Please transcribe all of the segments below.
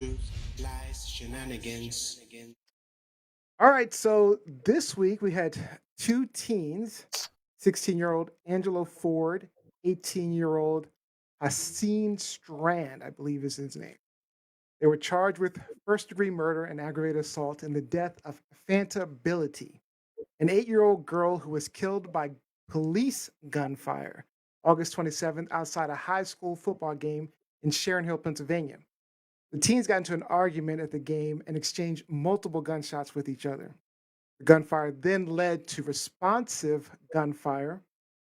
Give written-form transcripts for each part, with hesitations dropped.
Truth, lies, shenanigans. All right, so this week we had two teens, 16-year-old Angelo Ford, 18-year-old Haseen Strand, I believe is his name. They were charged with first-degree murder and aggravated assault in the death of Fanta Bility, an 8-year-old girl who was killed by police gunfire August 27th outside a high school football game in Sharon Hill, Pennsylvania. The teens got into an argument at the game and exchanged multiple gunshots with each other. The gunfire then led to responsive gunfire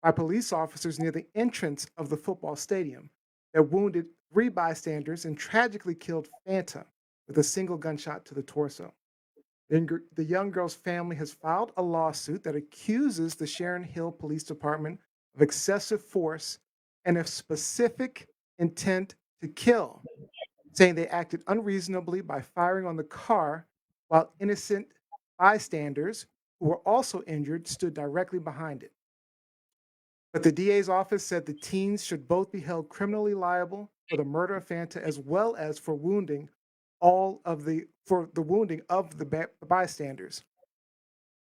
by police officers near the entrance of the football stadium that wounded three bystanders and tragically killed Fanta with a single gunshot to the torso. The young girl's family has filed a lawsuit that accuses the Sharon Hill Police Department of excessive force and a specific intent to kill, saying they acted unreasonably by firing on the car while innocent bystanders who were also injured stood directly behind it. But the DA's office said the teens should both be held criminally liable for the murder of Fanta as well as for the wounding of the bystanders.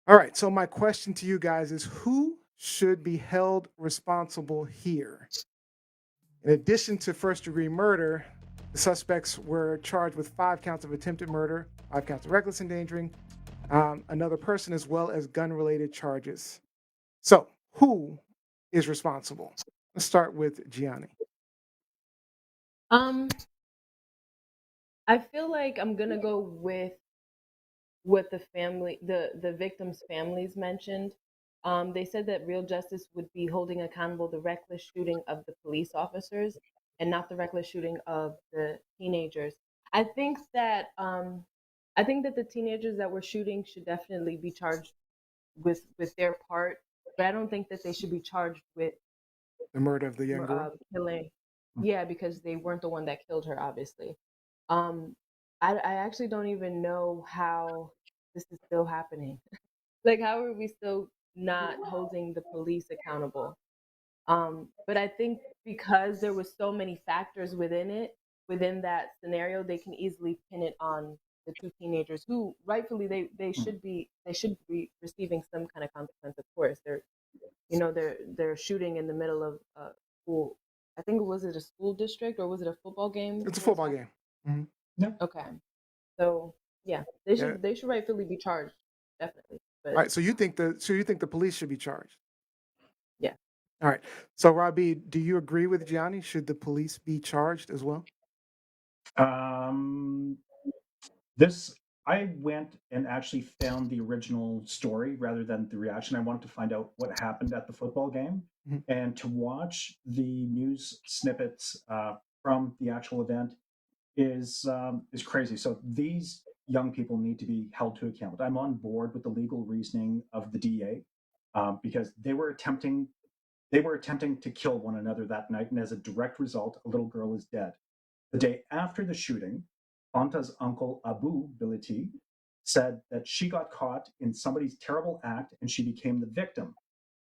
All right, so my question to you guys is who should be held responsible here? In addition to first degree murder, the suspects were charged with 5 counts of attempted murder, 5 counts of reckless endangering another person, as well as gun related charges. So, who is responsible? Let's start with Gianni. Um, I feel like I'm gonna go with what the victims' families mentioned. They said that real justice would be holding accountable the reckless shooting of the police officers and not the reckless shooting of the teenagers. I think that I think that the teenagers that were shooting should definitely be charged with their part, but I don't think that they should be charged with The murder of the young girl? killing. Yeah, because they weren't the one that killed her, obviously. Um, I actually don't even know how this is still happening. Like, how are we still not holding the police accountable? But I think because there was so many factors within that scenario, they can easily pin it on the two teenagers who rightfully they should be receiving some kind of consequence. Of course, they're shooting in the middle of a school. I think was it a school district or was it a football game It's a that was football happening? game. Mhm. Yeah. Okay, so yeah, they Yeah. should they should rightfully be charged, definitely. All But right. So you think the police should be charged? yeah, All right. So Robbie, do you agree with Gianni? Should the police be charged as well? Um, this I went and actually found the original story rather than the reaction. I wanted to find out what happened at the football game, Mhm. and to watch the news snippets from the actual event is crazy. So these young people need to be held to account. I'm on board with the legal reasoning of the DA because they were attempting to kill one another that night, and as a direct result, a little girl is dead. The day after the shooting, Fanta's uncle Abu Bility said that she got caught in somebody's terrible act and she became the victim.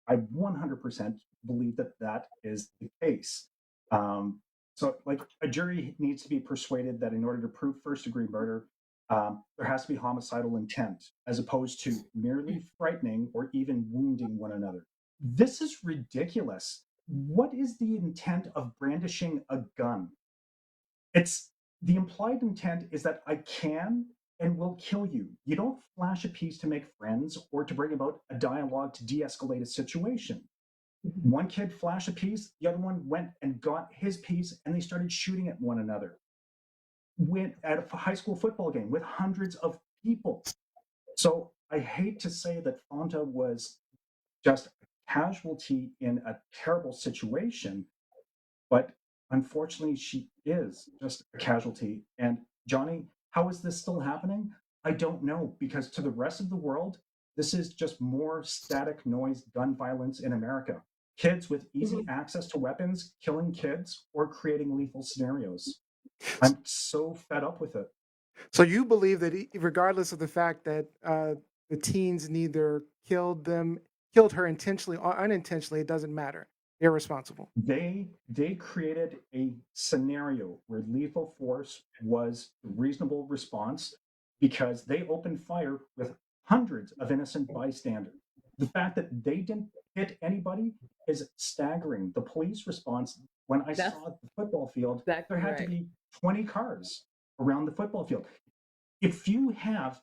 I 100% believe that that is the case. Um, so, like, a jury needs to be persuaded that in order to prove first degree murder, there has to be homicidal intent as opposed to merely frightening or even wounding one another. This is ridiculous. What is the intent of brandishing a gun? It's the implied intent is that I can and will kill you. You don't flash a piece to make friends or to bring about a dialogue to de escalate a situation. One kid flashed a piece, the other one went and got his piece, and they started shooting at one another. Went at a high school football game with hundreds of people. So I hate to say that Fanta was just a casualty in a terrible situation, but unfortunately, she is just a casualty. And Johnny, how is this still happening? I don't know, because to the rest of the world, this is just more static noise gun violence in America. Kids with easy Mhm. access to weapons killing kids or creating lethal scenarios. I'm so fed up with it. So you believe that regardless of the fact that the teens neither killed her intentionally or unintentionally, it doesn't matter. Irresponsible. They created a scenario where lethal force was the reasonable response because they opened fire with hundreds of innocent bystanders. The fact that they didn't hit anybody is staggering. The police response, when I That's saw the football field, exactly there had to right. be 20 cars around the football field. If you have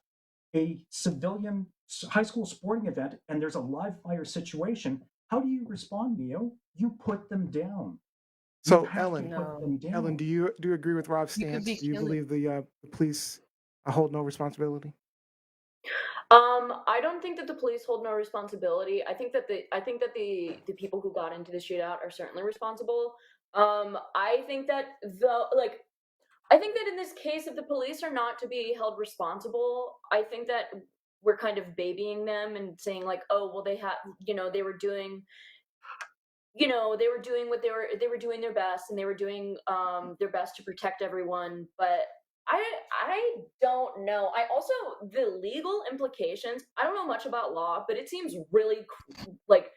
a civilian high school sporting event and there's a live fire situation, how do you respond, Neo? You put them down. You So, have to Ellen, put No, them Ellen, down. do you agree with Rob's you could stance? be Do you killing. believe the police hold no responsibility? I don't think that the police hold no responsibility. I think that the people who got into the shootout are certainly responsible. I think that I think that in this case, if the police are not to be held responsible, I think that we're kind of babying them and saying like, oh well, they were doing they were doing their best, and they were doing their best to protect everyone. But I don't know. I also, the legal implications, I don't know much about law, but it seems really like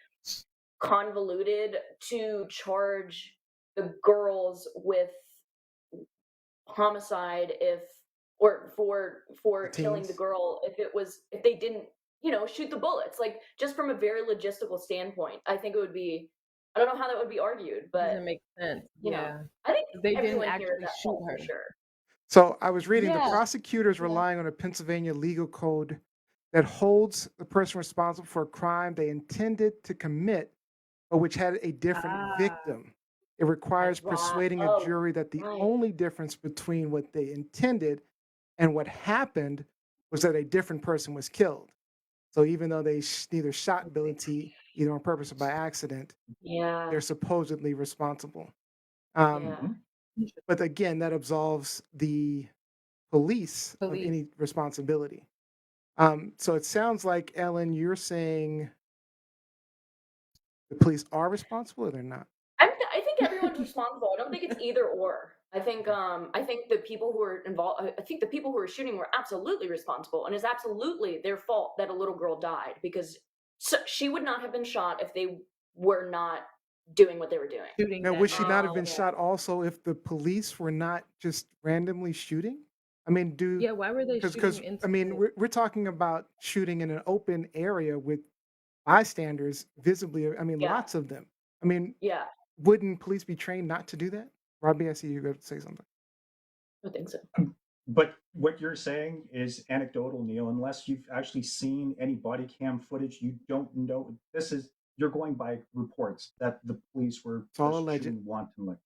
convoluted to charge the girls with homicide for killing the Teens. girl if they didn't shoot the bullets. Like, just from a very logistical standpoint, I think it would be, I don't know how that would be argued, but Doesn't make sense. Yeah, I think they didn't everyone here is actually at shoot fault for her. sure. So I was reading the Yeah, prosecutors yeah. relying on a Pennsylvania legal code that holds the person responsible for a crime they intended to commit, but which had a different Ah, victim. It requires Right. persuading a Oh, jury that the right. only difference between what they intended and what happened was that a different person was killed. So even though they neither shot Bility either on purpose or by accident, Yeah. they're supposedly responsible. Yeah. Um, but again, that absolves the police of police. any responsibility. So it sounds like, Ellen, you're saying the police are responsible or they're not? I think everyone's responsible. I don't think it's either or. I think the people who are involved, I think the people who are shooting were absolutely responsible, and it's absolutely their fault that a little girl died, because she would not have been shot if they were not doing what they were doing. Shooting Now, that would she not have girl. been Yeah. shot also if the police were not just randomly shooting? I mean, Yeah, why were they because shooting I mean, into? we're talking about shooting in an open area with bystanders visibly. I mean, Yeah. lots of them. I mean, Yeah. wouldn't police be trained not to do that? Robbie, I see you going to say something. I think so. But what you're saying is anecdotal, Neil. Unless you've actually seen any body cam footage, you don't know. You're going by reports that the police were It's all just alleged. shooting wantonly.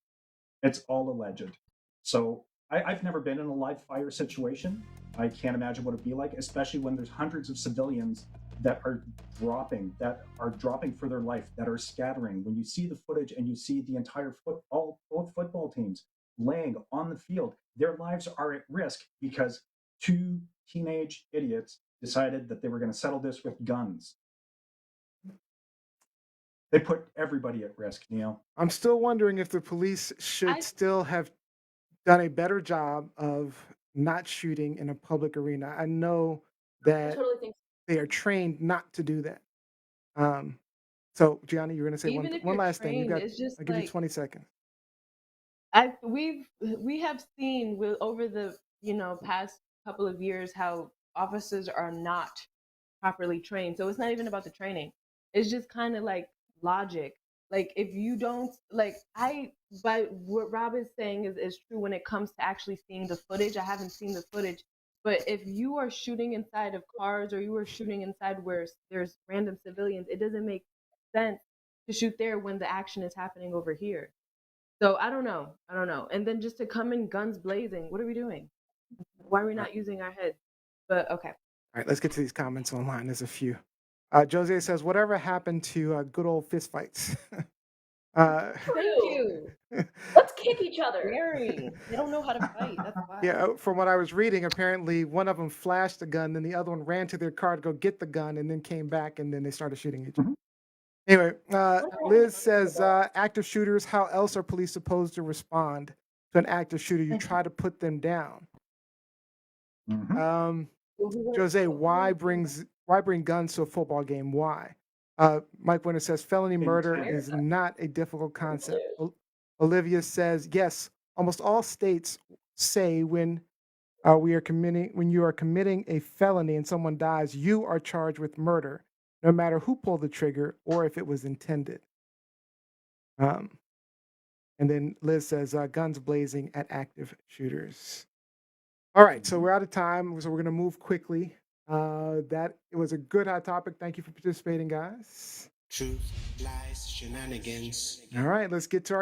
It's all alleged. So I've never been in a live fire situation. I can't imagine what it'd be like, especially when there's hundreds of civilians that are dropping for their life, that are scattering. When you see the footage and you see the entire both football teams laying on the field, their lives are at risk because two teenage idiots decided that they were going to settle this with guns. They put everybody at risk, Neil. I'm still wondering if the police should I still have done a better job of not shooting in a public arena. I know I that totally think they are trained not to do that. Um, so, Gianni, you're going to say even if one you're last thing. You trained, got. it's just I'll give you like 20 seconds. we have seen over the past couple of years how officers are not properly trained. So it's not even about the training. It's just kind of like logic. Like, if you don't but what Rob is saying is true when it comes to actually seeing the footage. I haven't seen the footage, but if you are shooting inside of cars or you are shooting inside where there's random civilians, it doesn't make sense to shoot there when the action is happening over here. So I don't know. And then just to come in guns blazing, what are we doing? Why are we not using our heads? But okay. All right, let's get to these comments online. There's a few. Jose says, "Whatever happened to good old fist fights?" Thank True. you. Let's kick each other. Scary. They don't know how to fight. That's why. Yeah, from what I was reading, apparently one of them flashed the gun, then the other one ran to their car to go get the gun, and then came back, and then they started shooting each other. Mhm. Anyway, What Liz happened? says, active shooters, how else are police supposed to respond to an active shooter? You try to put them down. Mhm. Jose, why bring guns to a football game? Why? Mike Winter says felony murder Intent. is not a difficult concept. Olivia says yes. Almost all states say when you are committing a felony and someone dies, you are charged with murder, no matter who pulled the trigger or if it was intended. And then Liz says guns blazing at active shooters. All right, so we're out of time, so we're going to move quickly. It was a good hot topic. Thank you for participating, guys. Truth, lies, shenanigans. All right, let's get to our